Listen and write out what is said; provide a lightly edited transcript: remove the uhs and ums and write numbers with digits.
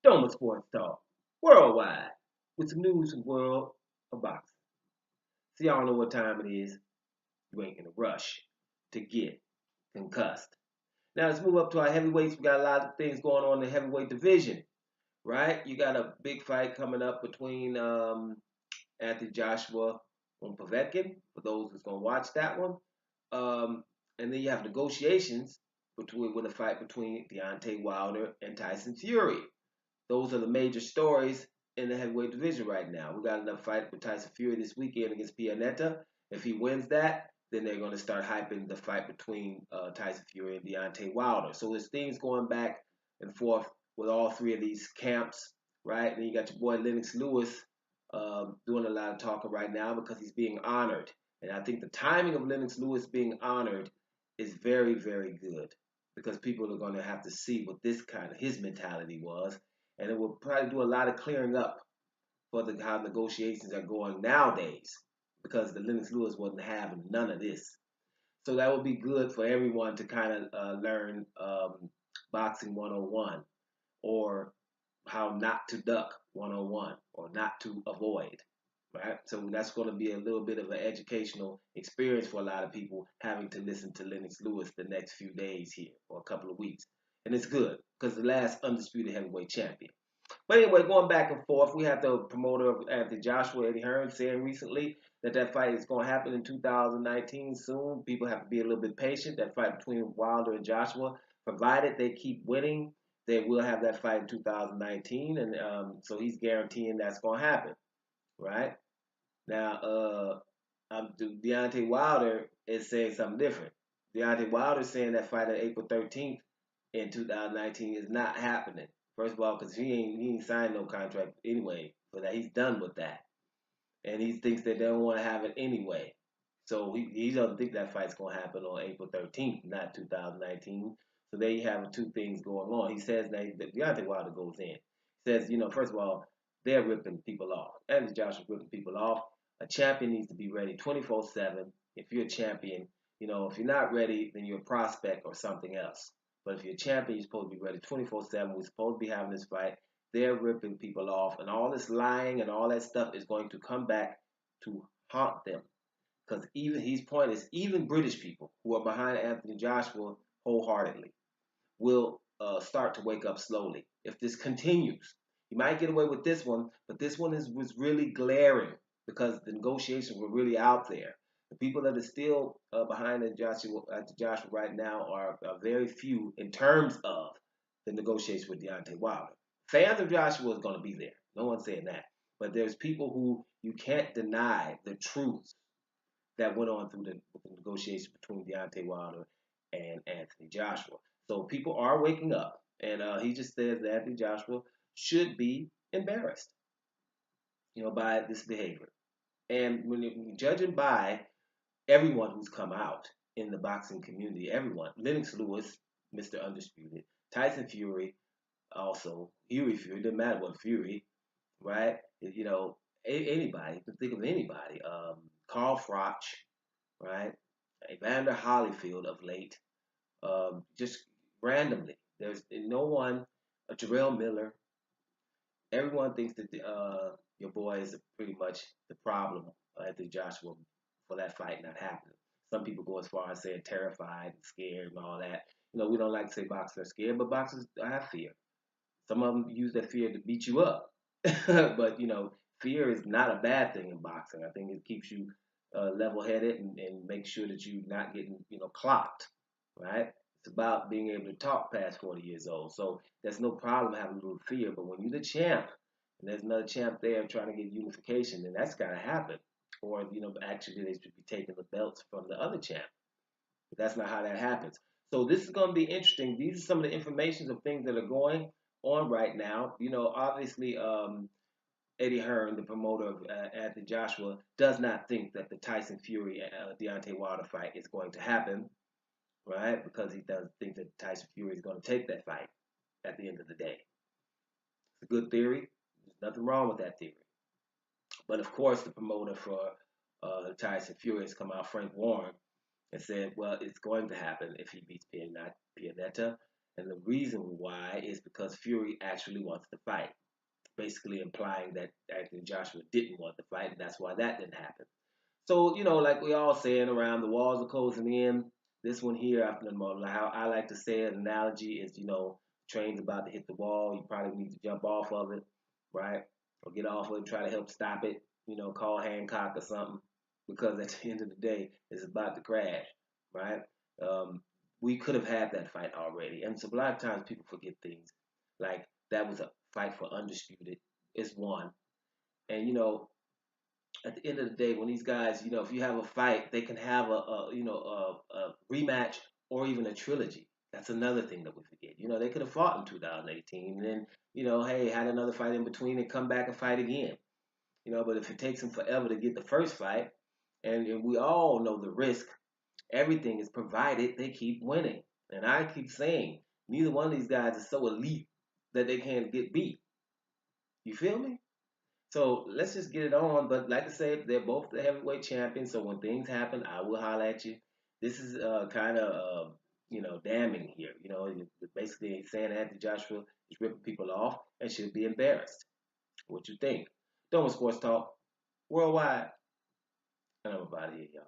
Doma Sports Talk, worldwide, with some news from the world of boxing. See, I don't know what time it is. You ain't in a rush to get concussed. Now let's move up to our heavyweights. We got a lot of things going on in the heavyweight division, right? You got a big fight coming up between Anthony Joshua and Povetkin, for those who's going to watch that one. And then you have negotiations with a fight between Deontay Wilder and Tyson Fury. Those are the major stories in the heavyweight division right now. We got another fight with Tyson Fury this weekend against Pianeta. If he wins that, then they're going to start hyping the fight between Tyson Fury and Deontay Wilder. So there's things going back and forth with all three of these camps, right? And then you got your boy Lennox Lewis doing a lot of talking right now because he's being honored. And I think the timing of Lennox Lewis being honored is very, very good because people are going to have to see what this kind of his mentality was. And it will probably do a lot of clearing up for how negotiations are going nowadays because the Lennox Lewis wasn't having none of this. So that would be good for everyone to kind of learn boxing 101 or how not to duck 101 or not to avoid. Right? So that's going to be a little bit of an educational experience for a lot of people having to listen to Lennox Lewis the next few days here or a couple of weeks. And it's good because the last undisputed heavyweight champion. But anyway, going back and forth, we have the promoter of Anthony Joshua, Eddie Hearn, saying recently that fight is going to happen in 2019 soon. People have to be a little bit patient. That fight between Wilder and Joshua, provided they keep winning, they will have that fight in 2019. And so he's guaranteeing that's going to happen, right? Now, Deontay Wilder is saying something different. Deontay Wilder is saying that fight on April 13th in 2019 is not happening. First of all, because he ain't signed no contract anyway for that. He's done with that. And he thinks that they don't want to have it anyway. So he doesn't think that fight's going to happen on April 13th, not 2019. So there you have two things going on. He says that Deontay Wilder goes in. He says, first of all, they're ripping people off. Anthony Joshua's ripping people off. A champion needs to be ready 24/7. If you're a champion, if you're not ready, then you're a prospect or something else. But if you're a champion, you're supposed to be ready 24/7. We're supposed to be having this fight. They're ripping people off. And all this lying and all that stuff is going to come back to haunt them. Because his point is, even British people who are behind Anthony Joshua wholeheartedly will start to wake up slowly. If this continues, you might get away with this one, but this one was really glaring because the negotiations were really out there. The people that are still behind Joshua right now are very few in terms of the negotiation with Deontay Wilder. Fans of Joshua is going to be there. No one's saying that. But there's people who you can't deny the truth that went on through the negotiation between Deontay Wilder and Anthony Joshua. So people are waking up. And he just says that Anthony Joshua should be embarrassed, by this behavior. And when you're judging by everyone who's come out in the boxing community, everyone, Lennox Lewis, Mr. Undisputed, Tyson Fury, also Fury, doesn't matter what Fury, right? Anybody, you can think of anybody. Carl Froch, right? Evander Holyfield of late, just randomly. There's no one, Jarrell Miller. Everyone thinks that your boy is pretty much the problem at the Joshua for that fight not happening. Some people go as far as saying terrified and scared and all that. We don't like to say boxers are scared, but boxers have fear. Some of them use that fear to beat you up. But, fear is not a bad thing in boxing. I think it keeps you level-headed and makes sure that you're not getting, clocked, right? It's about being able to talk past 40 years old. So there's no problem having a little fear. But when you're the champ, and there's another champ there trying to get unification, then that's got to happen. Or, actually they should be taking the belts from the other champ. But that's not how that happens. So this is going to be interesting. These are some of the information of things that are going on right now. Obviously, Eddie Hearn, the promoter of Anthony Joshua, does not think that the Tyson Fury Deontay Wilder fight is going to happen, right? Because he doesn't think that Tyson Fury is going to take that fight at the end of the day. It's a good theory. There's nothing wrong with that theory. But of course, the promoter for Tyson Fury has come out, Frank Warren, and said, well, it's going to happen if he beats Pianeta. And the reason why is because Fury actually wants to fight, basically implying that Anthony Joshua didn't want to fight, and that's why that didn't happen. So, like we all saying around, the walls are closing in. This one here, how I like to say an analogy is, train's about to hit the wall. You probably need to jump off of it, right? Or get off of it and try to help stop it. Call Hancock or something, because at the end of the day, it's about to crash, right? Um, we could have had that fight already, and so a lot of times people forget things. Like that was a fight for undisputed. It's one, and at the end of the day, when these guys, if you have a fight, they can have a rematch or even a trilogy. That's another thing that we forget. They could have fought in 2018 and then, hey, had another fight in between and come back and fight again. But if it takes them forever to get the first fight, and we all know the risk, everything is provided they keep winning. And I keep saying, neither one of these guys is so elite that they can't get beat. You feel me? So let's just get it on. But like I said, they're both the heavyweight champions. So when things happen, I will holler at you. This is kind of damning here. Basically saying Anthony Joshua is ripping people off and should be embarrassed. What you think? Doma Sports Talk worldwide, and I'm about to here, y'all.